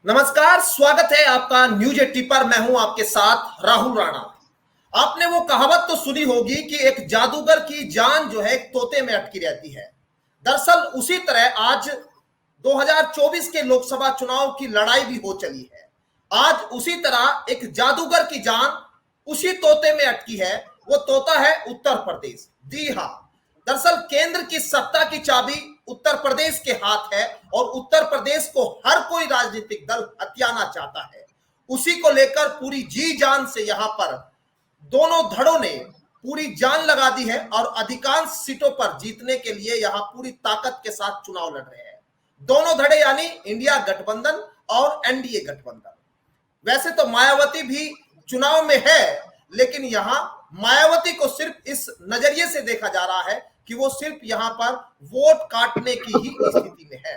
नमस्कार, स्वागत है आपका न्यूज 80 पर। मैं हूं आपके साथ राहुल राणा। आपने वो कहावत तो सुनी होगी कि एक जादूगर की जान जो है एक तोते में अटकी रहती है। दरअसल उसी तरह आज 2024 के लोकसभा चुनाव की लड़ाई भी हो चली है। आज उसी तरह एक जादूगर की जान उसी तोते में अटकी है। वो तोता है उत्तर प्रदेश। जी हाँ, दरअसल केंद्र की सत्ता की चाबी उत्तर प्रदेश के हाथ है और उत्तर प्रदेश को हर कोई राजनीतिक दल हथियाना चाहता है। उसी को लेकर पूरी जी जान से यहां पर दोनों धड़ों ने पूरी जान लगा दी है और अधिकांश सीटों पर जीतने के लिए यहां पूरी ताकत के साथ चुनाव लड़ रहे हैं। दोनों धड़े यानी इंडिया गठबंधन और एनडीए गठबंधन। वैसे तो मायावती भी चुनाव में है, लेकिन यहां मायावती को सिर्फ इस नजरिए से देखा जा रहा है कि वो सिर्फ यहां पर वोट काटने की ही स्थिति में है।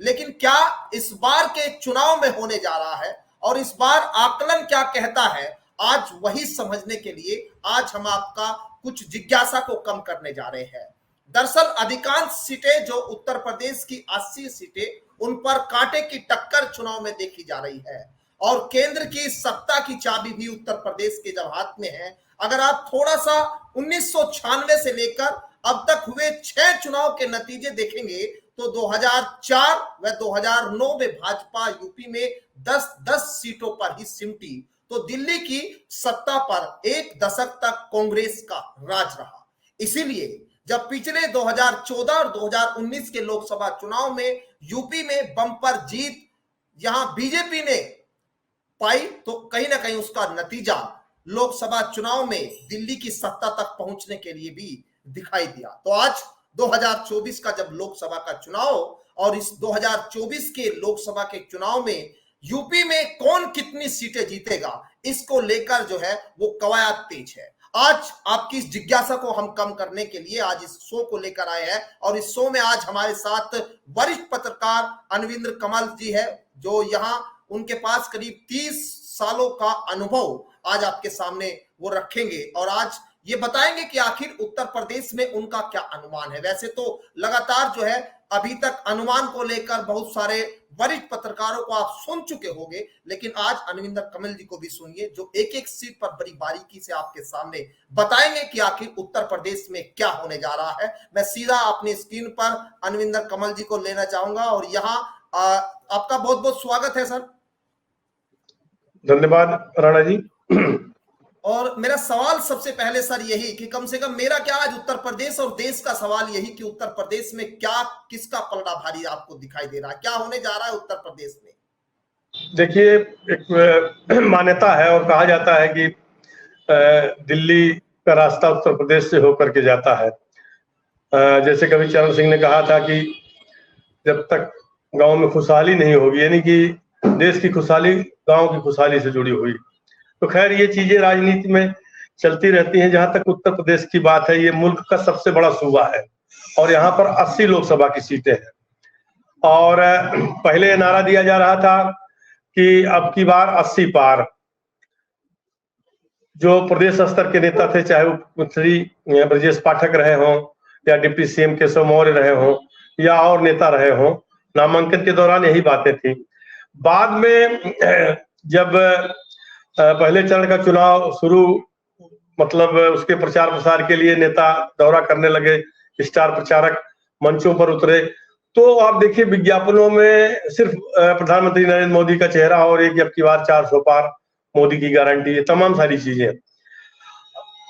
लेकिन क्या इस बार के चुनाव में होने जा रहा है और इस बार आकलन क्या कहता है, आज वही समझने के लिए आज हम आपका कुछ जिज्ञासा को कम करने जा रहे हैं। दरअसल अधिकांश सीटें जो उत्तर प्रदेश की 80 सीटें, उन पर कांटे की टक्कर चुनाव में देखी जा रही है और केंद्र की सत्ता की चाबी भी उत्तर प्रदेश के जब हाथ में है। अगर आप थोड़ा सा 1996 से लेकर अब तक हुए 6 चुनाव के नतीजे देखेंगे तो 2004 व 2009 में भाजपा यूपी में 10-10 सीटों पर ही सिमटी, तो दिल्ली की सत्ता पर एक दशक तक कांग्रेस का राज रहा। इसीलिए जब पिछले 2014 और 2019 के लोकसभा चुनाव में यूपी में बम्पर जीत यहां बीजेपी ने पाई, तो कहीं ना कहीं उसका नतीजा लोकसभा चुनाव में दिल्ली की सत्ता तक पहुंचने के लिए भी दिखाई दिया। तो आज 2024 का जब लोकसभा का चुनाव और इस 2024 के लोकसभा के चुनाव में यूपी में कौन कितनी सीटें जीतेगा, इसको लेकर जो है वो कवायद तेज है। आज आपकी इस जिज्ञासा को हम कम करने के लिए आज इस शो को लेकर आए हैं और इस शो में आज हमारे साथ वरिष्ठ पत्रकार अनविंद्र कमल जी है, जो यहाँ उनके पास करीब 30 सालों का अनुभव आज आपके सामने वो रखेंगे और आज ये बताएंगे कि आखिर उत्तर प्रदेश में उनका क्या अनुमान है। वैसे तो लगातार जो है अभी तक अनुमान को लेकर बहुत सारे वरिष्ठ पत्रकारों को आप सुन चुके होंगे, लेकिन आज अनविंद्र कमल जी को भी सुनिए, जो एक एक सीट पर बड़ी बारीकी से आपके सामने बताएंगे कि आखिर उत्तर प्रदेश में क्या होने जा रहा है। मैं सीधा अपनी स्क्रीन पर अनविंद्र कमल जी को लेना चाहूंगा और यहाँ आपका बहुत बहुत स्वागत है सर। धन्यवाद राणा जी। और मेरा सवाल सबसे पहले सर यही कि कम से कम मेरा क्या आज उत्तर प्रदेश और देश का सवाल यही कि उत्तर प्रदेश में क्या किसका पलड़ा भारी आपको दिखाई दे रहा है, क्या होने जा रहा है उत्तर प्रदेश में? देखिए, एक मान्यता है और कहा जाता है कि दिल्ली का रास्ता उत्तर प्रदेश से होकर के जाता है। जैसे कभी चरण सिंह ने कहा था कि जब तक गांव में खुशहाली नहीं होगी, यानी कि देश की खुशहाली गांव की खुशहाली से जुड़ी हुई। तो खैर ये चीजें राजनीति में चलती रहती हैं। जहां तक उत्तर प्रदेश की बात है, ये मुल्क का सबसे बड़ा सूबा है और यहाँ पर 80 लोकसभा की सीटें हैं। और पहले नारा दिया जा रहा था कि अब की बार 80 पार। जो प्रदेश स्तर के नेता थे, चाहे वो मुख्यमंत्री ब्रजेश पाठक रहे हों या डिप्टी सीएम केशव मौर्य रहे हों या और नेता रहे हों, नामांकन के दौरान यही बातें थी। बाद में जब पहले चरण का चुनाव शुरू, मतलब उसके प्रचार प्रसार के लिए नेता दौरा करने लगे, स्टार प्रचारक मंचों पर उतरे, तो आप देखिए विज्ञापनों में सिर्फ प्रधानमंत्री नरेंद्र मोदी का चेहरा और एक अब की बार 400 पार, मोदी की गारंटी, ये तमाम सारी चीजें।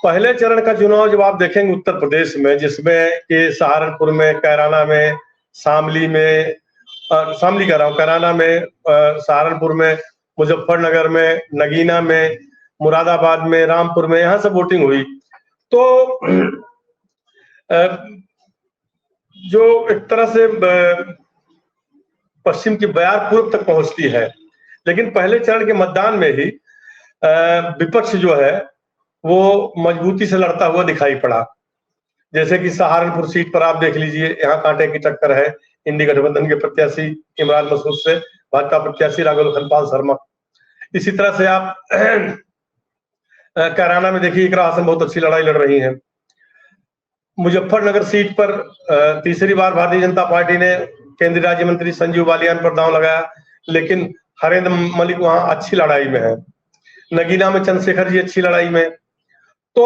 पहले चरण का चुनाव जब आप देखेंगे उत्तर प्रदेश में, जिसमें कि सहारनपुर में, कैराना में, शामली में, शामली कह रहा हूँ, कैराना में, सहारनपुर में, मुजफ्फरनगर में, नगीना में, मुरादाबाद में, रामपुर में, यहाँ सब वोटिंग हुई। तो जो एक तरह से पश्चिम की बयार पूर्व तक पहुंचती है, लेकिन पहले चरण के मतदान में ही विपक्ष जो है वो मजबूती से लड़ता हुआ दिखाई पड़ा। जैसे कि सहारनपुर सीट पर आप देख लीजिए, यहाँ कांटे की टक्कर है इंडी गठबंधन के प्रत्याशी इमरान मसूद से भाजपा प्रत्याशी राघव खनपाल शर्मा। इसी तरह से आप कैराना में देखिए इकरा हसन बहुत अच्छी लड़ाई लड़ रही है। मुजफ्फरनगर सीट पर तीसरी बार भारतीय जनता पार्टी ने केंद्रीय राज्य मंत्री संजीव बालियान पर दांव लगाया, लेकिन हरेंद्र मलिक वहां अच्छी लड़ाई में है, नगीना में चंद्रशेखर जी अच्छी लड़ाई में। तो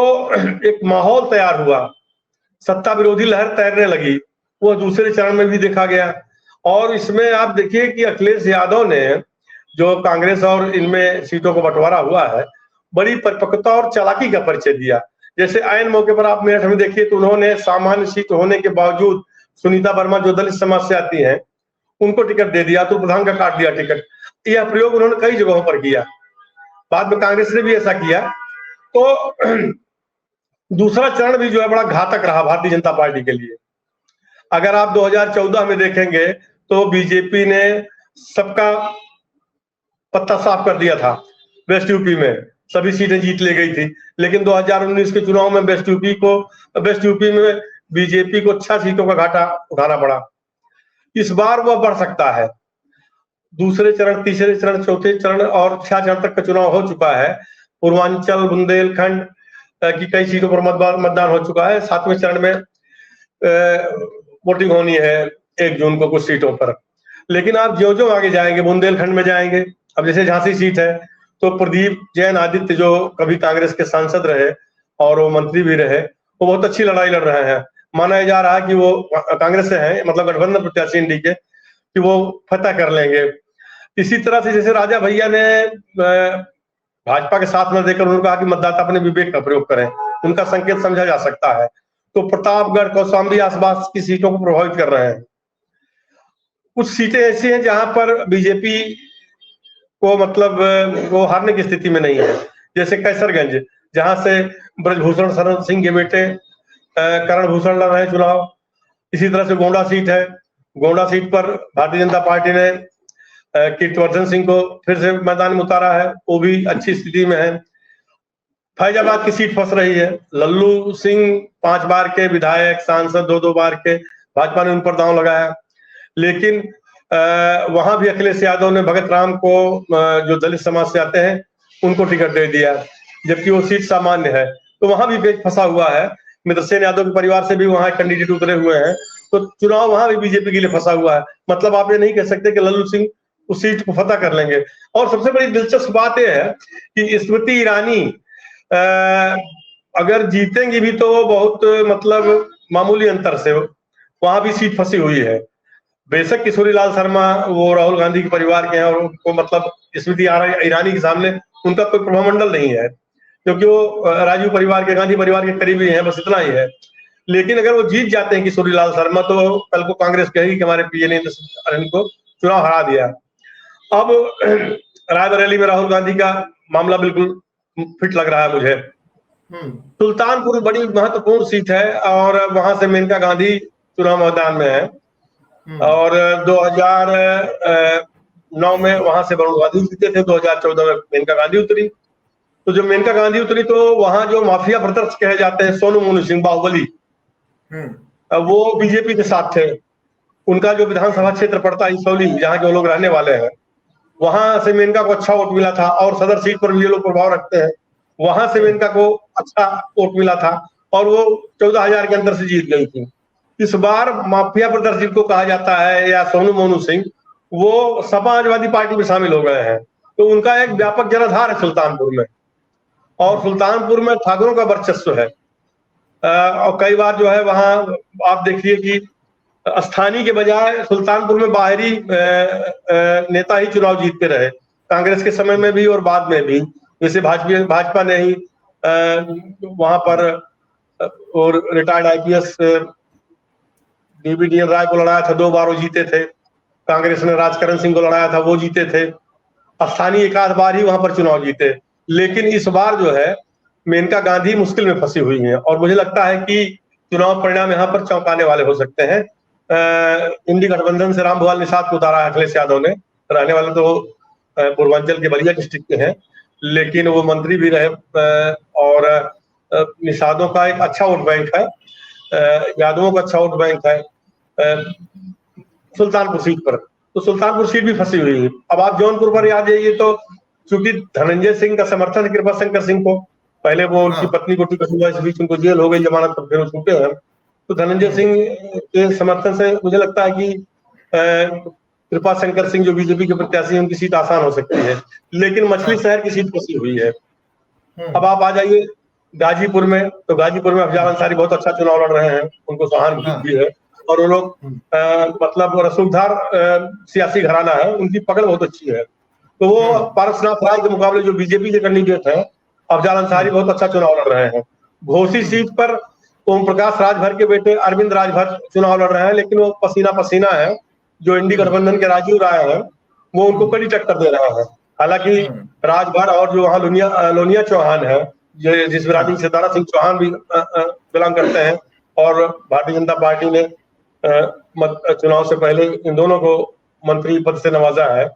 एक माहौल तैयार हुआ, सत्ता विरोधी लहर तैरने लगी, वो दूसरे चरण में भी देखा गया। और इसमें आप देखिए कि अखिलेश यादव ने जो कांग्रेस और इनमें सीटों को बंटवारा हुआ है, बड़ी परिपक्वता और चालाकी का परिचय दिया। जैसे ऐन मौके पर आप मेरठ में देखिए तो उन्होंने सामान्य सीट होने के बावजूद सुनीता वर्मा जो दलित समाज से आती हैं उनको टिकट दे दिया, तो प्रधान का काट दिया टिकट। यह प्रयोग उन्होंने कई जगहों पर किया, बाद में कांग्रेस ने भी ऐसा किया। तो दूसरा चरण भी जो है बड़ा घातक रहा भारतीय जनता पार्टी के लिए। अगर आप 2014 में देखेंगे तो बीजेपी ने सबका पत्ता साफ कर दिया था, वेस्ट यूपी में सभी सीटें जीत ले गई थी। लेकिन 2019 के चुनाव में वेस्ट यूपी में बीजेपी को 6 सीटों का घाटा उठाना पड़ा। इस बार वह बढ़ सकता है, दूसरे चरण, तीसरे चरण, चौथे चरण और 6 चरण तक का चुनाव हो चुका है। पूर्वांचल, बुंदेलखंड की कई सीटों पर मतदान हो चुका है। 7वें चरण में वोटिंग होनी है 1 जून को कुछ सीटों पर। लेकिन आप जो आगे जाएंगे, बुंदेलखंड में जाएंगे, अब जैसे झांसी सीट है तो प्रदीप जैन आदित्य जो कभी कांग्रेस के सांसद रहे और वो मंत्री भी रहे, वो बहुत अच्छी लड़ाई लड़ रहे हैं। माना जा रहा है कि वो कांग्रेस से हैं, मतलब गठबंधन प्रत्याशी इंडी के, कि वो फतह कर लेंगे। इसी तरह से जैसे राजा भैया ने भाजपा के साथ में देकर उन्होंने कहा कि मतदाता अपने विवेक का प्रयोग करें, उनका संकेत समझा जा सकता है। तो प्रतापगढ़, कौशाम्बी आसपास की सीटों को प्रभावित कर रहे हैं। कुछ सीटें ऐसी हैं जहां पर बीजेपी को मतलब वो हारने की स्थिति में नहीं है, जैसे कैसरगंज, जहां से ब्रजभूषण शरण सिंह के बेटे करण भूषण लड़ रहे हैं चुनाव। इसी तरह से गोंडा सीट है, गोंडा सीट पर भारतीय जनता पार्टी ने कीर्तिवर्धन सिंह को फिर से मैदान में उतारा है, वो भी अच्छी स्थिति में है। फैजाबाद की सीट फंस रही है, लल्लू सिंह 5 बार के विधायक, सांसद, 2 बार के, भाजपा ने उन पर दांव लगाया। लेकिन वहां भी अखिलेश यादव ने भगत राम को, जो दलित समाज से आते हैं, उनको टिकट दे दिया, जबकि वो सीट सामान्य है। तो वहां भी पेच फंसा हुआ है। मित्रसेन यादव के परिवार से भी वहां कैंडिडेट उतरे हुए हैं, तो चुनाव वहां भी बीजेपी के लिए फंसा हुआ है। मतलब आप ये नहीं कह सकते कि लल्लू सिंह उस सीट को फतह कर लेंगे। और सबसे बड़ी दिलचस्प बात यह है कि स्मृति ईरानी अगर जीतेंगी भी तो बहुत मतलब मामूली अंतर से, वहां भी सीट फंसी हुई है। बेशक किशोरीलाल शर्मा वो राहुल गांधी के परिवार के हैं और उनको मतलब स्मृति ईरानी के सामने उनका कोई प्रभामंडल नहीं है, क्योंकि वो राजीव परिवार के, गांधी परिवार के करीबी हैं, बस इतना ही है। लेकिन अगर वो जीत जाते हैं किशोरीलाल शर्मा, तो कल को कांग्रेस कहेगी कि हमारे पीए ने इनको चुनाव हरा दिया। अब रायबरेली में राहुल गांधी का मामला बिल्कुल फिट लग रहा है मुझे। सुल्तानपुर बड़ी महत्वपूर्ण सीट है और वहां से मेनका गांधी चुनाव मैदान में है, और 2009 में वहां से वरुण गांधी जीते थे, 2014 में मेनका गांधी उतरी। तो जब मेनका गांधी उतरी तो वहां जो माफिया ब्रदर्स कहे जाते हैं, सोनू मोनू सिंह, बाहुबली, वो बीजेपी के साथ थे। उनका जो विधानसभा क्षेत्र पड़ता है इसौली, जहाँ के वो लोग रहने वाले हैं, वहां से मेनका को अच्छा वोट मिला था। और सदर सीट पर भी ये लोग प्रभाव रखते हैं, वहां से मेनका को अच्छा वोट मिला था और वो 14,000 के अंतर से जीत गई थी। इस बार माफिया ब्रदर्स जिनको कहा जाता है, या सोनू मोनू सिंह, वो समाजवादी पार्टी में शामिल हो गए हैं। तो उनका एक व्यापक जनाधार है सुल्तानपुर में, और सुल्तानपुर में ठाकुरों का वर्चस्व है। और कई बार जो है वहां आप देखिए कि स्थानीय के बजाय सुल्तानपुर में बाहरी नेता ही चुनाव जीतते रहे, कांग्रेस के समय में भी और बाद में भी। जैसे भाजपा ने ही वहां पर और रिटायर्ड आईपीएस डीवीडीएन राय को लड़ाया था, 2 बार वो जीते थे। कांग्रेस ने राजकरण सिंह को लड़ाया था, वो जीते थे। स्थानीय 1 बार ही वहां पर चुनाव जीते। लेकिन इस बार जो है मेनका गांधी मुश्किल में फंसी हुई हैं, और मुझे लगता है कि चुनाव परिणाम यहाँ पर चौंकाने वाले हो सकते हैं। इंडी गठबंधन से रामभुआल निषाद को उतारा है अखिलेश यादव ने, रहने वाले तो पूर्वांचल के बलिया डिस्ट्रिक्ट के हैं, लेकिन वो मंत्री भी रहे, और निषादों का एक अच्छा वोट बैंक है, यादवों का अच्छा वोट बैंक है सुल्तानपुर सीट पर। तो सुल्तानपुर सीट भी फंसी हुई है। अब आप जौनपुर पर आ जाइए तो चूंकि धनंजय सिंह का समर्थन है कृपा शंकर सिंह को, पहले वो उनकी पत्नी को टिकट हुआ, इस बीच उनको जेल हो गई, जमानत पर फिर वो छूटे हैं। तो धनंजय सिंह के समर्थन से मुझे लगता है कि कृपा शंकर सिंह जो बीजेपी के प्रत्याशी हैं उनकी सीट आसान हो सकती है, लेकिन मछली शहर की सीट फंसी हुई है। अब आप आ जाइए गाजीपुर में, तो गाजीपुर में अफजल अंसारी बहुत अच्छा चुनाव लड़ रहे हैं, उनको सहानुभूति भी है, और वो लोग मतलब रसूखदार सियासी घराना है, उनकी पकड़ बहुत अच्छी है। तो वो पारसनाथ राय के मुकाबले जो बीजेपी के कैंडिडेट हैं अफजल अंसारी बहुत अच्छा चुनाव लड़ रहे हैं। घोसी सीट पर ओम प्रकाश राजभर के बेटे अरविंद राजभर चुनाव लड़ रहे हैं, लेकिन वो पसीना पसीना है। जो इंडी गठबंधन के राजीव राय है वो उनको कड़ी टक्कर दे रहा है। हालांकि राजभर और जो वहाँ लोनिया चौहान है, जिस बिरादरी से दारा सिंह चौहान भी बिलोंग करते हैं, और भारतीय जनता पार्टी ने चुनाव से पहले इन दोनों को मंत्री पद से नवाजा है,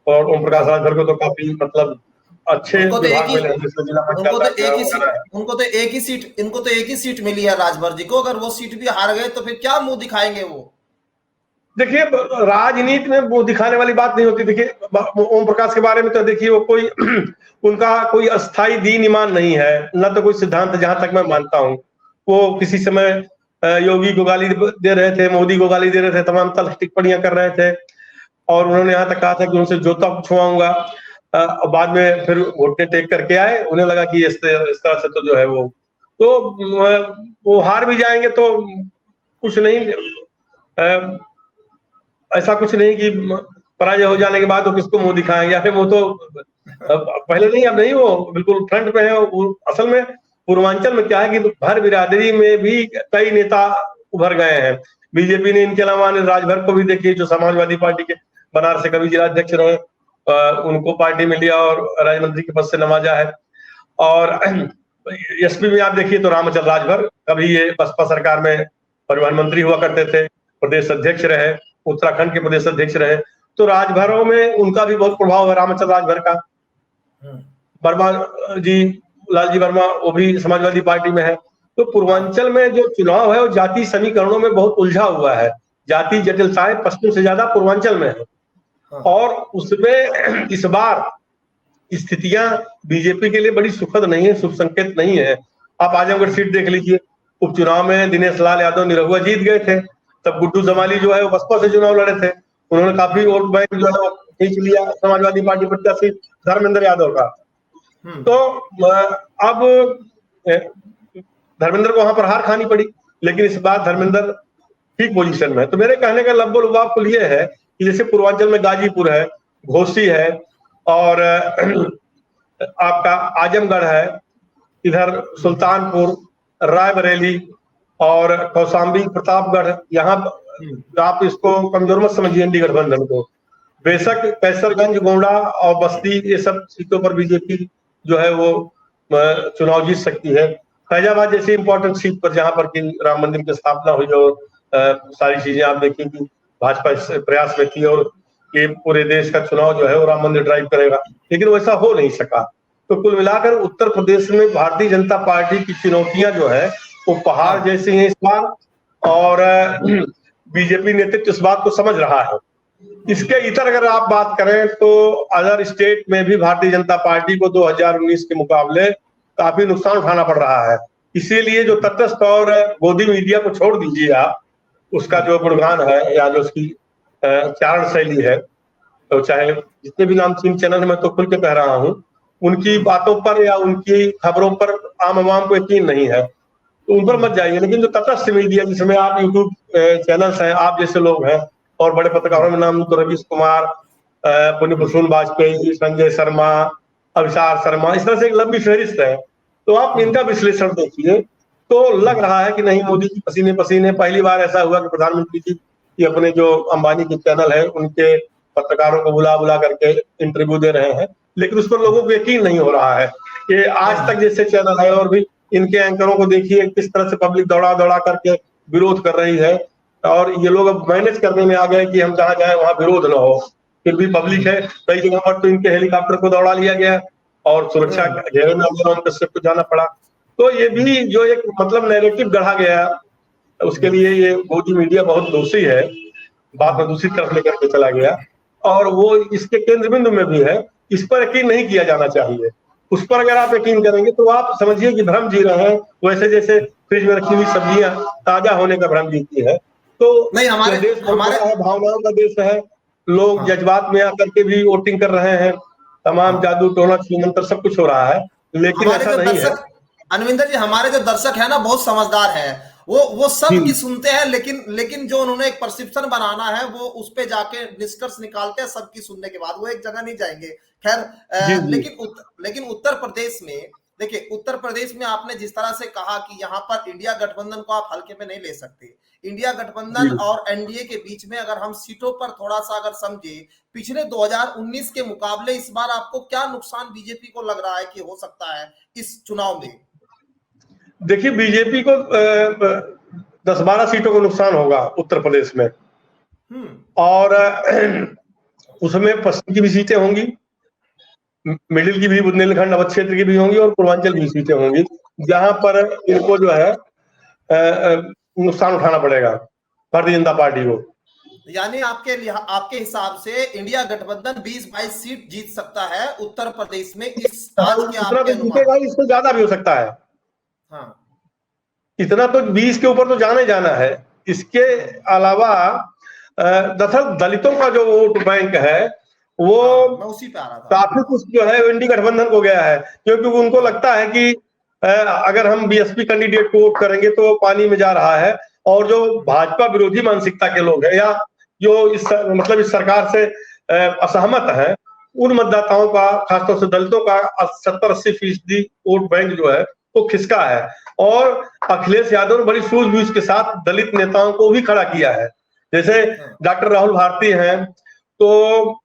और ओम प्रकाश राजभर को तो काफी मतलब अच्छे विभाग मिले हैं, जिसमें जिला उनको तो एक ही सीट मिली है राजभर जी को। अगर वो सीट भी हार गए तो फिर क्या मुंह दिखाएंगे वो? देखिए, राजनीति में वो दिखाने वाली बात नहीं होती। देखिए ओम प्रकाश के बारे में तो देखिए वो कोई उनका कोई अस्थाई दीन ईमान नहीं है, न तो कोई सिद्धांत, जहां तक मैं मानता हूं। वो किसी समय योगी को गाली दे रहे थे, मोदी को गाली दे रहे थे, तमाम तल्ख टिप्पणियां कर रहे थे, और उन्होंने यहाँ तक कहा था कि उनसे जूता छुआऊंगा। बाद में फिर घुटने टेक करके आए, उन्हें लगा कि इस तरह से तो जो है वो हार भी जाएंगे तो कुछ नहीं, ऐसा कुछ नहीं कि पराजय हो जाने के बाद वो किसको मुंह दिखाएंगे, या फिर वो तो पहले नहीं अब नहीं, वो बिल्कुल फ्रंट पे है। असल में पूर्वांचल में क्या है कि भर बिरादरी में भी कई नेता उभर गए हैं। बीजेपी ने इनके अलावा राजभर को भी देखिए, जो समाजवादी पार्टी के बनारस से कभी जिलाध्यक्ष रहे, उनको पार्टी में लिया और राज्य मंत्री के पद से नवाजा है। और एसपी में आप देखिए तो रामचंद्र राजभर, कभी ये बसपा सरकार में परिवहन मंत्री हुआ करते थे, प्रदेश अध्यक्ष रहे, उत्तराखंड के प्रदेश अध्यक्ष रहे। तो राजभरों में उनका भी बहुत प्रभाव है, रामचंद्र राजभर का। वर्मा जी, लालजी वर्मा, वो भी समाजवादी पार्टी में है। तो पूर्वांचल में जो चुनाव है वो जाति समीकरणों में बहुत उलझा हुआ है। जाति जटिलताएं पश्चिम से ज्यादा पूर्वांचल में है, और उसमें इस बार स्थितियां बीजेपी के लिए बड़ी सुखद नहीं है, शुभ संकेत नहीं है। आप आजमगढ़ सीट देख लीजिए, उपचुनाव में दिनेश लाल यादव निरहुआ जीत गए थे, तब गुड्डू जमाली जो है वो बसपा से चुनाव लड़े थे, उन्होंने काफी वोट बैंक जो है वो खींच लिया समाजवादी पार्टी प्रत्याशी धर्मेंद्र यादव का। तो अब धर्मेंद्र को वहां पर हार खानी पड़ी, लेकिन इस बार धर्मेंद्र ठीक पोजीशन में है। तो मेरे कहने का लब्बो लुबाब कुल ये है कि जैसे पूर्वांचल में गाजीपुर है, घोसी है, और आपका आजमगढ़ है, इधर सुल्तानपुर, रायबरेली और कौशाम्बी, प्रतापगढ़, यहाँ आप इसको कमजोर मत समझिए इंडी गठबंधन को। बेशक कैसरगंज, गोंडा और बस्ती, ये सब सीटों पर बीजेपी जो है वो चुनाव जीत सकती है। फैजाबाद जैसी इंपॉर्टेंट सीट पर, जहां पर कि राम मंदिर की स्थापना हुई और सारी चीजें आप देखेंगे भाजपा इस प्रयास में थी, और ये पूरे देश का चुनाव जो है वो राम मंदिर ड्राइव करेगा, लेकिन वैसा हो नहीं सका। तो कुल मिलाकर उत्तर प्रदेश में भारतीय जनता पार्टी की चुनौतियां जो है वो पहाड़ जैसी हैं इस बार, और बीजेपी नेतृत्व इस बात को समझ रहा है। इसके इतर अगर आप बात करें तो अदर स्टेट में भी भारतीय जनता पार्टी को 2019 के मुकाबले काफी नुकसान उठाना पड़ रहा है। इसीलिए जो तटस्थ और गोदी मीडिया को छोड़ दीजिए आप, उसका जो गुणगान है या जो उसकी चारण शैली है, तो चाहे जितने भी नामचीन चैनल मैं तो खुल के कह रहा हूँ, उनकी बातों पर या उनकी खबरों पर आम आवाम को यकीन नहीं है, तो उन पर मत जाइए। लेकिन जो तटस्थ मीडिया, जिसमें आप यूट्यूब चैनल्स हैं, आप जैसे लोग हैं, और बड़े पत्रकारों में नाम तो रवीश कुमार, पुण्य भूषण वाजपेयी, संजय शर्मा, अभिसार शर्मा, इस तरह से एक लंबी फहरिस्त है। तो आप इनका विश्लेषण देखिए तो लग रहा है कि नहीं, मोदी जी पसीने पसीने। पहली बार ऐसा हुआ कि प्रधानमंत्री जी अपने जो अंबानी के चैनल है उनके पत्रकारों को बुला बुला करके इंटरव्यू दे रहे हैं, लेकिन उस पर लोगों को यकीन नहीं हो रहा है। ये आज तक जैसे चैनल है, और भी इनके एंकरों को देखिए किस तरह से पब्लिक दौड़ा दौड़ा करके विरोध कर रही है, और ये लोग अब मैनेज करने में आ गए कि हम जहाँ जाए वहां विरोध न हो। फिर भी पब्लिक है, कई जगह पर तो इनके हेलीकॉप्टर को दौड़ा लिया गया और सुरक्षा घेरे में कश्यप को जाना पड़ा। तो ये भी जो एक मतलब नैरेटिव गढ़ा गया, उसके लिए ये मोदी मीडिया बहुत दोषी है, बात में दूसरी तरफ लेकर के चला गया, और वो इसके केंद्र बिंदु में भी है। इस पर यकीन नहीं किया जाना चाहिए। उस पर अगर आप यकीन करेंगे तो आप समझिए कि भ्रम जी रहे हैं, वैसे जैसे फ्रिज में रखी हुई सब्जियां ताजा होने का भ्रम जीती है। तो नहीं, हमारे देश हमारा भावनाओं का देश है, लोग हाँ जज्बात में आकर के भी वोटिंग कर रहे हैं, तमाम हाँ। जादू टोना छूमंतर सब कुछ हो रहा है, लेकिन हमारे ऐसा जो नहीं है। दर्शक, अनविंदर जी, हमारे जो दर्शक है ना बहुत समझदार है, वो सब की जी सुनते हैं, लेकिन जो उन्होंने एक परसेप्शन बनाना है वो उस पे जाके निष्कर्ष निकालते हैं सबकी सुनने के बाद, वो एक जगह नहीं जाएंगे। खैर, जी जी लेकिन उत्तर प्रदेश में देखिए, उत्तर प्रदेश में आपने जिस तरह से कहा कि यहाँ पर इंडिया गठबंधन को आप हल्के में नहीं ले सकते। इंडिया गठबंधन जी और एनडीए के बीच में अगर हम सीटों पर थोड़ा सा अगर समझे, पिछले 2019 के मुकाबले इस बार आपको क्या नुकसान बीजेपी को लग रहा है कि हो सकता है इस चुनाव में? देखिए, बीजेपी को 10-12 सीटों का नुकसान होगा उत्तर प्रदेश में, हम्म और उसमें पश्चिम की भी सीटें होंगी, मिडिल की भी, बुंदेलखंड अवध क्षेत्र की भी होंगी, और पूर्वांचल की भी सीटें होंगी, जहां पर इनको जो है नुकसान उठाना पड़ेगा भारतीय जनता पार्टी को। यानी आपके हिसाब से इंडिया गठबंधन 20-22 सीट जीत सकता है उत्तर प्रदेश में, इस आज के उतना आपके तो अनुमान? जीतेगा ही, इससे ज्यादा भी हो सकता है। हाँ इतना तो 20 के ऊपर तो जाना ही जाना है। इसके अलावा दरअसल दलितों का जो वोट बैंक है वो हाँ, मैं उसी पे आ रहा था। काफी कुछ जो है इंडी गठबंधन को गया है, क्योंकि उनको लगता है कि अगर हम बीएसपी कैंडिडेट को वोट करेंगे तो पानी में जा रहा है, और जो भाजपा विरोधी मानसिकता के लोग हैं, या जो मतलब इस सरकार से असहमत है, उन मतदाताओं का, खासतौर से दलितों का 70-80% वोट बैंक जो है वो खिसका है। और अखिलेश यादव ने बड़ी सूझबूझ के साथ दलित नेताओं को भी खड़ा किया है। जैसे डॉक्टर राहुल भारती हैं, तो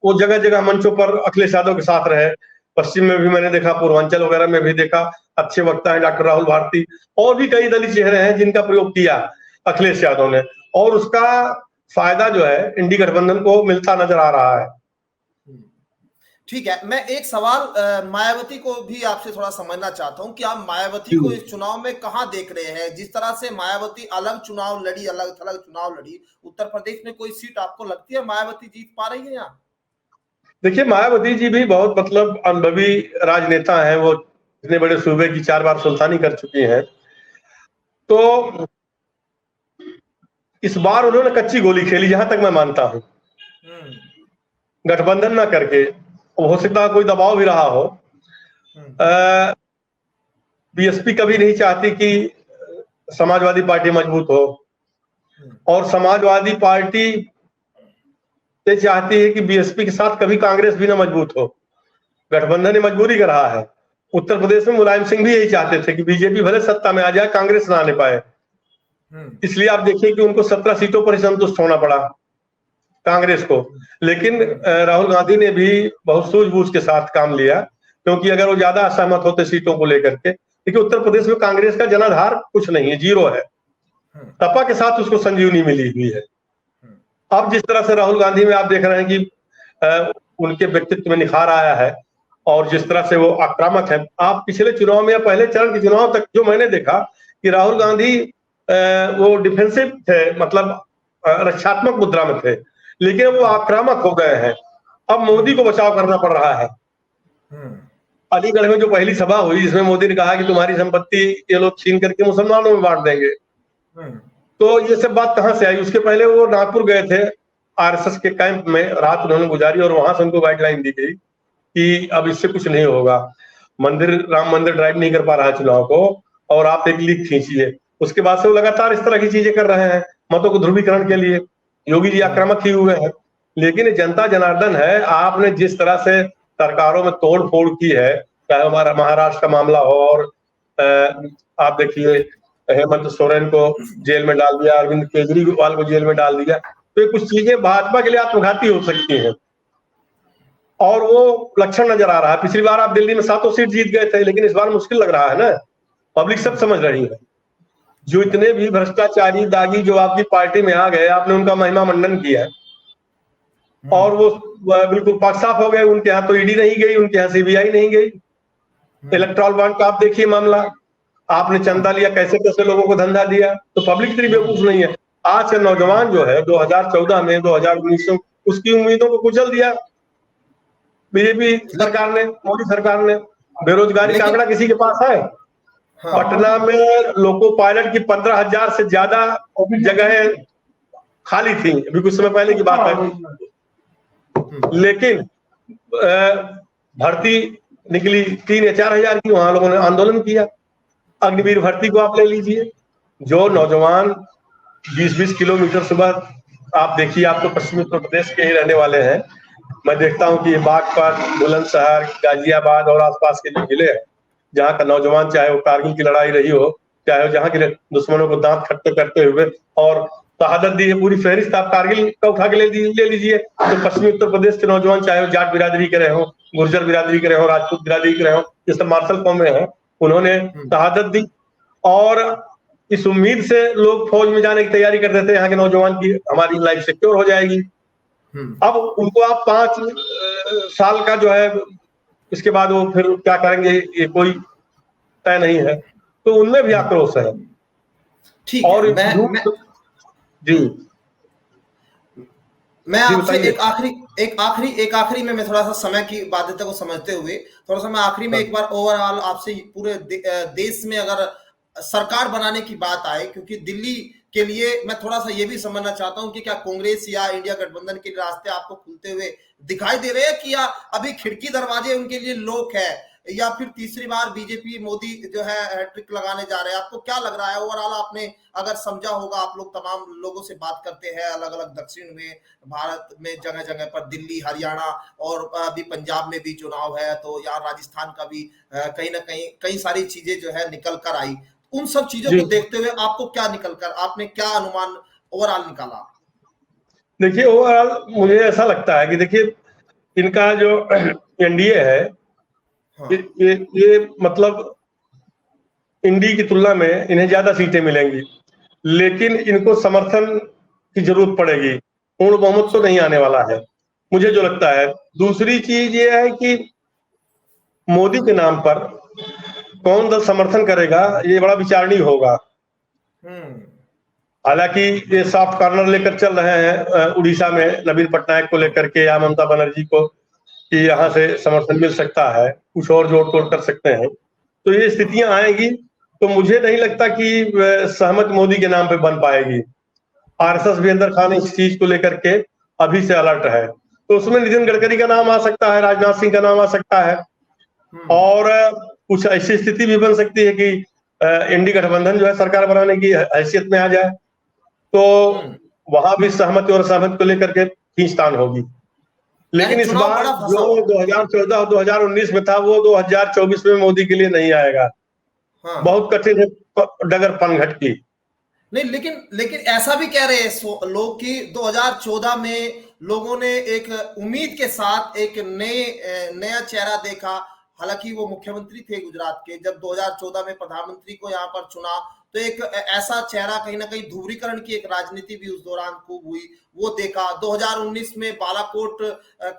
वो जगह जगह मंचों पर अखिलेश यादव के साथ रहे, पश्चिम में भी मैंने देखा, पूर्वांचल वगैरह में भी देखा, अच्छे वक्ता है डॉक्टर राहुल भारती। और भी कई दलित चेहरे हैं जिनका प्रयोग किया अखिलेश यादव ने, और उसका फायदा जो है इंडी गठबंधन को मिलता नजर आ रहा है। ठीक है, मैं एक सवाल मायावती को भी आपसे थोड़ा समझना चाहता हूं कि आप मायावती को इस चुनाव में कहां देख रहे हैं? जिस तरह से मायावती अलग चुनाव लड़ी, अलग थलग चुनाव लड़ी, उत्तर प्रदेश में कोई सीट आपको लगती है मायावती जीत पा रही है यहाँ? देखिए, मायावती जी भी बहुत मतलब अनुभवी राजनेता हैं, वो इतने बड़े सूबे की 4 बार सुल्तानी कर चुकी हैं, तो इस बार उन्होंने कच्ची गोली खेली, जहां तक मैं मानता हूं, गठबंधन ना करके। हो सकता है कोई दबाव भी रहा हो। बीएसपी कभी नहीं चाहती कि समाजवादी पार्टी मजबूत हो, और समाजवादी पार्टी ये चाहती है कि बीएसपी के साथ कभी कांग्रेस भी ना मजबूत हो। गठबंधन मजबूरी कर रहा है। उत्तर प्रदेश में मुलायम सिंह भी यही चाहते थे कि बीजेपी भले सत्ता में आ जाए, कांग्रेस ना आने पाए। इसलिए आप देखिए कि उनको 17 सीटों पर ही संतुष्ट होना पड़ा कांग्रेस को। लेकिन राहुल गांधी ने भी बहुत सूझबूझ के साथ काम लिया, क्योंकि अगर वो ज्यादा असहमत होते सीटों को लेकर के, देखिए उत्तर प्रदेश में कांग्रेस का जनाधार कुछ नहीं है, जीरो है। सपा के साथ उसको संजीवनी मिली हुई है। अब जिस तरह से राहुल गांधी में आप देख रहे हैं कि उनके व्यक्तित्व में निखार आया है, और जिस तरह से वो आक्रामक है। आप पिछले चुनाव में या पहले चरण के चुनाव तक जो मैंने देखा कि राहुल गांधी वो डिफेंसिव थे, मतलब रक्षात्मक मुद्रा में थे, लेकिन वो आक्रामक हो गए हैं। अब मोदी को बचाव करना पड़ रहा है। अलीगढ़ में जो पहली सभा हुई, जिसमें मोदी ने कहा कि तुम्हारी संपत्ति ये लोग छीन करके मुसलमानों में बांट देंगे, तो ये सब बात कहां से आई? उसके पहले वो नागपुर गए थे, आरएसएस के कैंप में रात उन्होंने गुजारी, और वहां से उनको गाइडलाइन दी गई कि अब इससे कुछ नहीं होगा, राम मंदिर ड्राइव नहीं कर पा रहा है चुनाव को, और आप एक लीग खींचिए। उसके बाद से वो लगातार इस तरह की चीजें कर रहे हैं, मतों को ध्रुवीकरण के लिए। योगी जी आक्रामक ही हुए हैं, लेकिन जनता जनार्दन है। आपने जिस तरह से सरकारों में तोड़ फोड़ की है, चाहे हमारा महाराष्ट्र का मामला हो, और आप देखिए हेमंत सोरेन को जेल में डाल दिया, अरविंद केजरीवाल को जेल में डाल दिया, तो ये कुछ चीजें भाजपा के लिए आत्मघाती हो सकती हैं, और वो लक्षण नजर आ रहा है। पिछली बार आप दिल्ली में 7 सीट जीत गए थे, लेकिन इस बार मुश्किल लग रहा है ना। पब्लिक सब समझ रही है। जो इतने भी भ्रष्टाचारी दागी जो आपकी पार्टी में आ गए, आपने उनका महिमा मंडन किया, और वो बिल्कुल पाक साफ हो गए। उनके यहाँ तो ईडी नहीं गई, उनके यहाँ सीबीआई नहीं गई। इलेक्ट्रॉल बॉन्ड का आप देखिए मामला, आपने चंदा लिया, कैसे कैसे लोगों को धंधा दिया, तो पब्लिक इतनी बेवकूफ नहीं है। आज का नौजवान जो है 2014 में, 2019 में, उसकी उम्मीदों को कुचल दिया बीजेपी सरकार ने, मोदी सरकार ने। बेरोजगारी का आंकड़ा किसी के पास है? पटना में लोको पायलट की 15,000 से ज्यादा जगहें खाली थी, अभी कुछ समय पहले की बात है। लेकिन भर्ती निकली 3 या 4 हजार की, वहां लोगों ने आंदोलन किया। अग्निवीर भर्ती को आप ले लीजिए, जो नौजवान 20-20 किलोमीटर सुबह आप देखिए, आप तो पश्चिमी उत्तर प्रदेश के ही रहने वाले हैं, मैं देखता हूं कि बागपत, बुलंदशहर, गाजियाबाद और आसपास के जो जिले हैं, जहाँ का नौजवान, चाहे वो कारगिल की लड़ाई रही हो, चाहे वो जहाँ के दुश्मनों को दांत खट्टे करते हुए और शहादत दी है, पूरी फहरिस्त आप कारगिल का उठा के ले लीजिए, तो पश्चिमी उत्तर प्रदेश के नौजवान, चाहे वो जाट बिरादरी के रहे हो, गुर्जर बिरादरी के रहे हो, राजपूत बिरादरी के रहे हो, ये सब मार्शल कौमें हैं, उन्होंने शहादत दी। और इस उम्मीद से लोग फौज में जाने की तैयारी कर रहे थे, यहाँ के नौजवान की हमारी लाइफ सिक्योर हो जाएगी। अब उनको आप 5 साल का जो है, इसके बाद वो फिर क्या करेंगे, ये कोई तय नहीं है, तो उनमें भी आक्रोश है। ठीक और है, मैं आपसे एक आखिरी में मैं थोड़ा सा समय की बाध्यता को समझते हुए थोड़ा सा मैं आखिरी में एक बार ओवरऑल आपसे पूरे देश में अगर सरकार बनाने की बात आए, क्योंकि दिल्ली के लिए मैं थोड़ा सा ये भी समझना चाहता हूं कि क्या कांग्रेस या इंडिया गठबंधन के रास्ते आपको खुलते हुए दिखाई दे रहे हैं कि या अभी खिड़की दरवाजे उनके लिए लॉक है, या फिर तीसरी बार बीजेपी मोदी जो है हैट्रिक लगाने जा रहे हैं? आपको क्या लग रहा है ओवरऑल? आपने अगर समझा होगा, आप लोग तमाम लोगों से बात करते हैं अलग अलग दक्षिण में, भारत में जगह जगह पर, दिल्ली, हरियाणा और अभी पंजाब में भी चुनाव है, तो यहाँ राजस्थान का भी कहीं ना कहीं कई सारी चीजें जो है निकल कर आई। उन सब चीजों को देखते हुए आपको क्या आपने क्या अनुमान ओवरऑल निकाला? देखिए, ओवरऑल मुझे ऐसा लगता है कि देखिए, इनका जो एनडीए है, हाँ, ये मतलब इंडी की तुलना में इन्हें ज्यादा सीटें मिलेंगी, लेकिन इनको समर्थन की जरूरत पड़ेगी, पूर्ण बहुमत तो नहीं आने वाला है, मुझे जो लगता है। दूसरी चीज ये है कि मोदी के नाम पर कौन दल समर्थन करेगा, ये बड़ा विचारणीय होगा। हालांकि ये सॉफ्ट कॉर्नर लेकर चल रहे हैं उड़ीसा में, नवीन पटनायक को लेकर के या ममता बनर्जी को, कि यहाँ से समर्थन मिल सकता है, कुछ और जोड़ तोड़ कर सकते हैं, तो ये स्थितियां आएगी, तो मुझे नहीं लगता कि सहमत मोदी के नाम पे बन पाएगी। आरएसएस भी अंदर खाने इस चीज को लेकर के अभी से अलर्ट है, तो उसमें नितिन गडकरी का नाम आ सकता है, राजनाथ सिंह का नाम आ सकता है, और कुछ ऐसी स्थिति भी बन सकती है कि इंडी गठबंधन जो है सरकार बनाने की हैसियत में आ जाए, तो वहां भी सहमति और असहमति को लेकर के खींचतान होगी। लेकिन इस बार जो 2014 और 2019 में था, वो 2024 में मोदी के लिए नहीं आएगा। हाँ। बहुत कठिन है डगर पनघट की। नहीं, लेकिन ऐसा भी कह रहे हैं लोग कि 2014 में लोगों ने एक उम्मीद के साथ एक नया चेहरा देखा। हालांकि वो मुख्यमंत्री थे गुजरात के, जब 2014 में प्रधानमंत्री को यहाँ पर चुना, तो एक ऐसा चेहरा, कहीं ना कहीं ध्रुवीकरण की एक राजनीति भी उस दौरान खूब हुई, वो देखा। 2019 में बालाकोट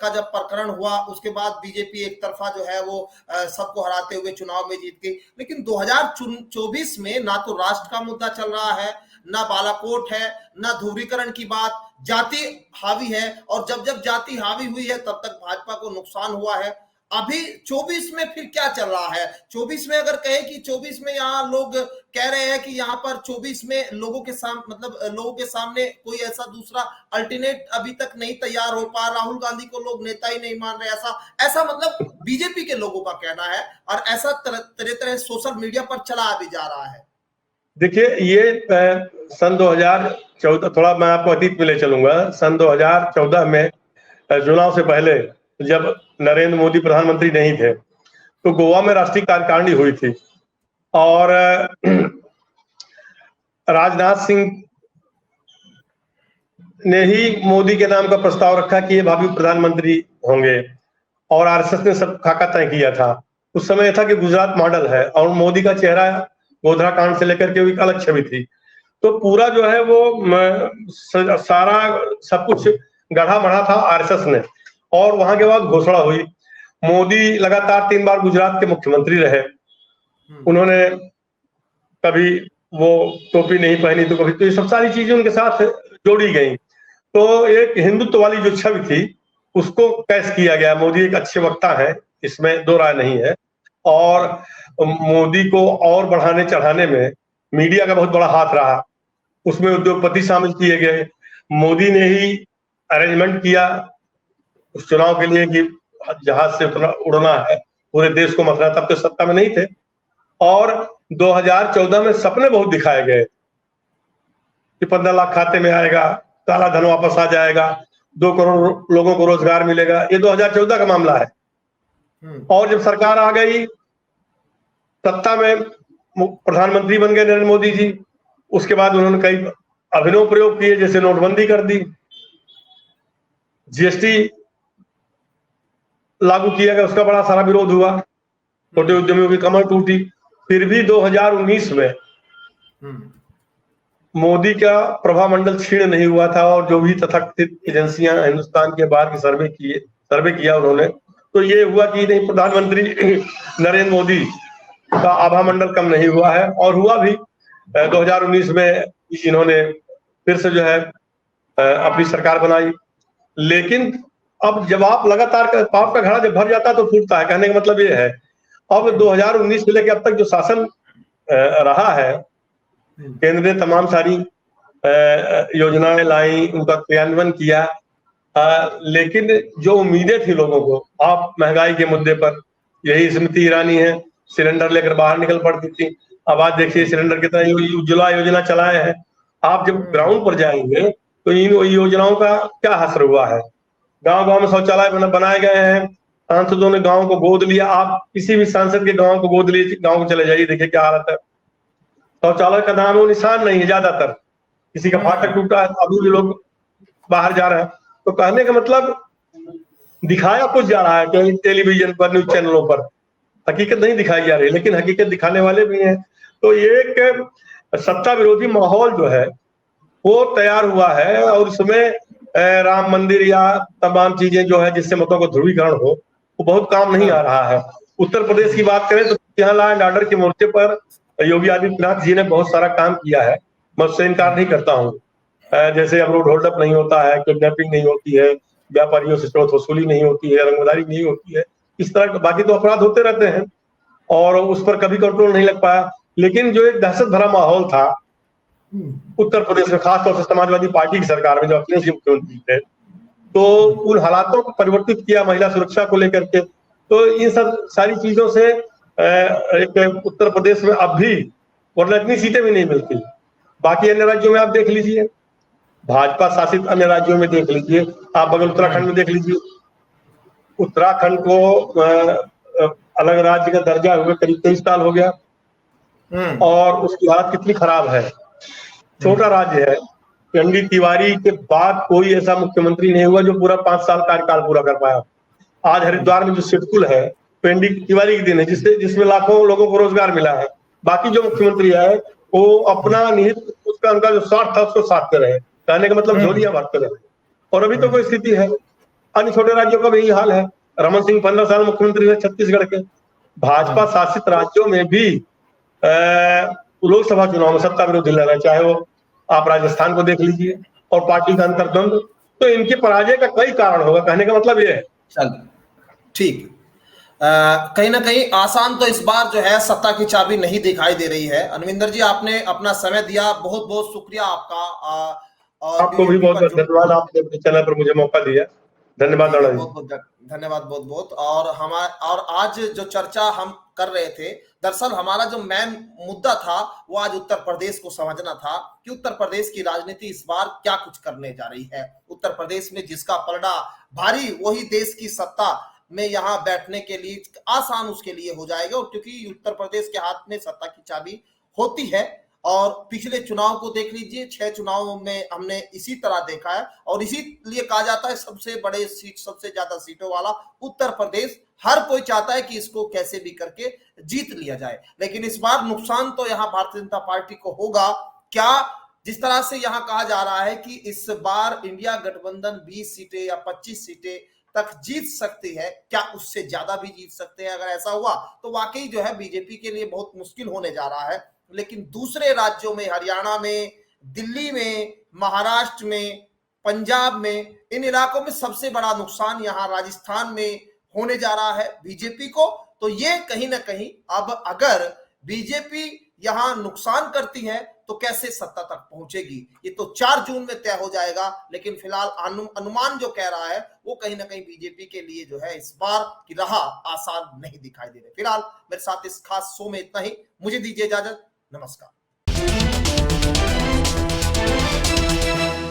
का जब प्रकरण हुआ, उसके बाद बीजेपी एक तरफा जो है वो सबको हराते हुए चुनाव में जीत गई। लेकिन 2024 में ना तो राष्ट्र का मुद्दा चल रहा है, ना बालाकोट है, ना ध्रुवीकरण की बात, जाति हावी है, और जब जाति हावी हुई है तब तक भाजपा को नुकसान हुआ है। अभी 24 में फिर क्या चल रहा है? 24 में अगर कहे कि 24 में यहाँ लोग कह रहे हैं कि यहाँ पर 24 में लोगों के सामने कोई ऐसा दूसरा अल्टरनेट अभी तक नहीं तैयार हो पा, राहुल गांधी को लोग नेता ही नहीं मान रहे, ऐसा मतलब बीजेपी के लोगों का कहना है, और ऐसा तरह तरह सोशल मीडिया पर चला भी जा रहा है। देखिए, ये सन 2014, थोड़ा मैं आपको अतीत में ले चलूंगा। सन 2014 में चुनाव से पहले जब नरेंद्र मोदी प्रधानमंत्री नहीं थे, तो गोवा में राष्ट्रीय कार्यकारिणी हुई थी, और राजनाथ सिंह ने ही मोदी के नाम का प्रस्ताव रखा कि ये भावी प्रधानमंत्री होंगे, और आरएसएस ने सब खाका तय किया था। उस समय था कि गुजरात मॉडल है, और मोदी का चेहरा गोधरा कांड से लेकर के एक अलग छवि थी, तो पूरा जो है वो सारा सब कुछ गढ़ा मढ़ा था आरएसएस ने। और वहां के बाद घोषणा हुई, मोदी लगातार 3 बार गुजरात के मुख्यमंत्री रहे, उन्होंने कभी वो टोपी नहीं पहनी तो कभी, तो ये सब सारी चीजें उनके साथ जोड़ी गई, तो एक हिंदुत्व वाली जो छवि थी उसको कैश किया गया। मोदी एक अच्छे वक्ता है, इसमें दो राय नहीं है, और मोदी को और बढ़ाने चढ़ाने में मीडिया का बहुत बड़ा हाथ रहा, उसमें उद्योगपति शामिल किए गए, मोदी ने ही अरेंजमेंट किया उस चुनाव के लिए कि जहाज से उड़ना है, पूरे देश को मसला, तब तो सत्ता में नहीं थे। और 2014 में सपने बहुत दिखाए गए कि 15 लाख खाते में आएगा, काला धन वापस आ जाएगा, 2 करोड़ लोगों को रोजगार मिलेगा। ये 2014 का मामला है। और जब सरकार आ गई, सत्ता में प्रधानमंत्री बन गए नरेंद्र मोदी जी, उसके बाद उन्होंने कई अभिनव प्रयोग किए, जैसे नोटबंदी कर दी, जीएसटी लागू किया गया, उसका बड़ा सारा विरोध हुआ, छोटे उद्यमियों की कमर टूटी। फिर भी 2019 में मोदी का प्रभामंडल क्षीण नहीं हुआ था, और जो भी तथाकथित एजेंसियां हिंदुस्तान के बाहर की सर्वे किया उन्होंने, तो ये हुआ कि नहीं, प्रधानमंत्री नरेंद्र मोदी का आभा मंडल कम नहीं हुआ है। और हुआ भी 2019 में इन्होंने फिर से जो है अपनी सरकार बनाई। लेकिन अब जब आप लगातार पाप का घड़ा जब भर जाता है तो फूटता है। कहने का मतलब ये है, अब 2019 से लेकर अब तक जो शासन रहा है, केंद्र ने तमाम सारी योजनाएं लाई, उनका क्रियान्वयन किया, लेकिन जो उम्मीदें थी लोगों को, आप महंगाई के मुद्दे पर, यही स्मृति ईरानी है, सिलेंडर लेकर बाहर निकल पड़ती थी। अब आज देखिए सिलेंडर कितना, उज्ज्वला योजना चलाए हैं। आप जब ग्राउंड पर जाएंगे तो इन योजनाओं का क्या असर हुआ है। गांव गांव में शौचालय बनाए गए हैं, सांसदों ने गांव को गोद लिया। आप किसी भी सांसद के गांव को गोद लिए गांव को चले जाइए, देखिए क्या हालत है। शौचालय का नामो निशान नहीं है। ज्यादातर किसी का फाटक टूटा है, अभी भी लोग बाहर जा रहे हैं। तो कहने का मतलब दिखाया कुछ जा रहा है टेलीविजन पर, न्यूज चैनलों पर, हकीकत नहीं दिखाई जा रही, लेकिन हकीकत दिखाने वाले भी हैं। तो ये एक सत्ता विरोधी माहौल जो है वो तैयार हुआ है, और उसमें राम मंदिर या तमाम चीजें जो है जिससे मतों का ध्रुवीकरण हो, वो बहुत काम नहीं आ रहा है। उत्तर प्रदेश की बात करें तो यहाँ लॉ एंड ऑर्डर के मोर्चे पर योगी आदित्यनाथ जी ने बहुत सारा काम किया है, मैं उससे इनकार नहीं करता हूँ। जैसे अब रोड होल्डअप नहीं होता है, किडनैपिंग नहीं होती है, व्यापारियों से चोट वसूली नहीं होती है, रंगदारी नहीं होती है, इस तरह के बाकी तो अपराध होते रहते हैं, और उस पर कभी कंट्रोल नहीं लग पाया। लेकिन जो एक दहशत भरा माहौल था उत्तर प्रदेश में, खासतौर से समाजवादी पार्टी की सरकार में, जो अखिलेश जी मुख्यमंत्री थे, तो उन हालातों को परिवर्तित किया महिला सुरक्षा को लेकर के। तो इन सब सारी चीजों से एक उत्तर प्रदेश में अब भी, वरना इतनी सीटें भी नहीं मिलती। बाकी अन्य राज्यों में आप देख लीजिए, भाजपा शासित अन्य राज्यों में देख लीजिए, आप बगल उत्तराखंड में देख लीजिए, उत्तराखंड को अलग राज्य का दर्जा हुए करीब 23 साल हो गया, और उसकी हालत कितनी खराब है। छोटा राज्य है, पंडित तिवारी के बाद कोई ऐसा मुख्यमंत्री नहीं हुआ जो पूरा 5 साल कार्यकाल पूरा कर पाया। आज हरिद्वार में जो सिडकुल है, पंडित तिवारी के दिन है, जिसमें लाखों लोगों को रोजगार मिला है। बाकी जो मुख्यमंत्री है वो अपना निहित उसका उनका जो स्वार्थ था उसको साधते रहे, कहने का मतलब झोलियां भरते रहे। और अभी तो कोई स्थिति है, अन्य छोटे राज्यों का भी यही हाल है। रमन सिंह 15 साल मुख्यमंत्री रहे छत्तीसगढ़ के। भाजपा शासित राज्यों में भी लोकसभा चुनाव में सत्ता विरोधी लड़ रहा है, चाहे वो आप राजस्थान को देख लीजिए, और पार्टी का अंतर्द्वंद। तो इनके पराजय का कई कारण होगा, कहने का मतलब ये है। चल ठीक, कहीं ना कहीं आसान तो इस बार जो है सत्ता की चाबी नहीं दिखाई दे रही है। अनविंदर जी, आपने अपना समय दिया, बहुत बहुत शुक्रिया आपका। और आपको भी बहुत बहुत धन्यवाद, आपने अपने चैनल पर मुझे मौका दिया। धन्यवाद, धन्यवाद बहुत बहुत। और आज जो चर्चा हम कर रहे थे, दरअसल हमारा जो मेन मुद्दा था वो आज उत्तर प्रदेश को समझना था कि उत्तर प्रदेश की राजनीति इस बार क्या कुछ करने जा रही है। उत्तर प्रदेश में जिसका पलड़ा भारी, वही देश की सत्ता में यहाँ बैठने के लिए आसान उसके लिए हो जाएगा, और क्योंकि उत्तर प्रदेश के हाथ में सत्ता की चाबी होती है। और पिछले चुनाव को देख लीजिए, 6 चुनावों में हमने इसी तरह देखा है, और इसीलिए कहा जाता है सबसे बड़े सीट, सबसे ज्यादा सीटों वाला उत्तर प्रदेश। हर कोई चाहता है कि इसको कैसे भी करके जीत लिया जाए, लेकिन इस बार नुकसान तो यहाँ भारतीय जनता पार्टी को होगा। क्या जिस तरह से यहाँ कहा जा रहा है कि इस बार इंडिया गठबंधन 20 सीटें या 25 सीटें तक जीत सकती है, क्या उससे ज्यादा भी जीत सकते हैं? अगर ऐसा हुआ तो वाकई जो है बीजेपी के लिए बहुत मुश्किल होने जा रहा है। लेकिन दूसरे राज्यों में, हरियाणा में, दिल्ली में, महाराष्ट्र में, पंजाब में, इन इलाकों में सबसे बड़ा नुकसान यहाँ राजस्थान में होने जा रहा है बीजेपी को। तो ये कहीं ना कहीं अब अगर बीजेपी यहाँ नुकसान करती है तो कैसे सत्ता तक पहुंचेगी, ये तो 4 जून में तय हो जाएगा। लेकिन फिलहाल अनुमान जो कह रहा है वो कहीं ना कहीं बीजेपी के लिए जो है इस बार की राह आसान नहीं दिखाई दे रही। फिलहाल मेरे साथ इस खास शो में इतना ही, मुझे दीजिए इजाजत, नमस्कार।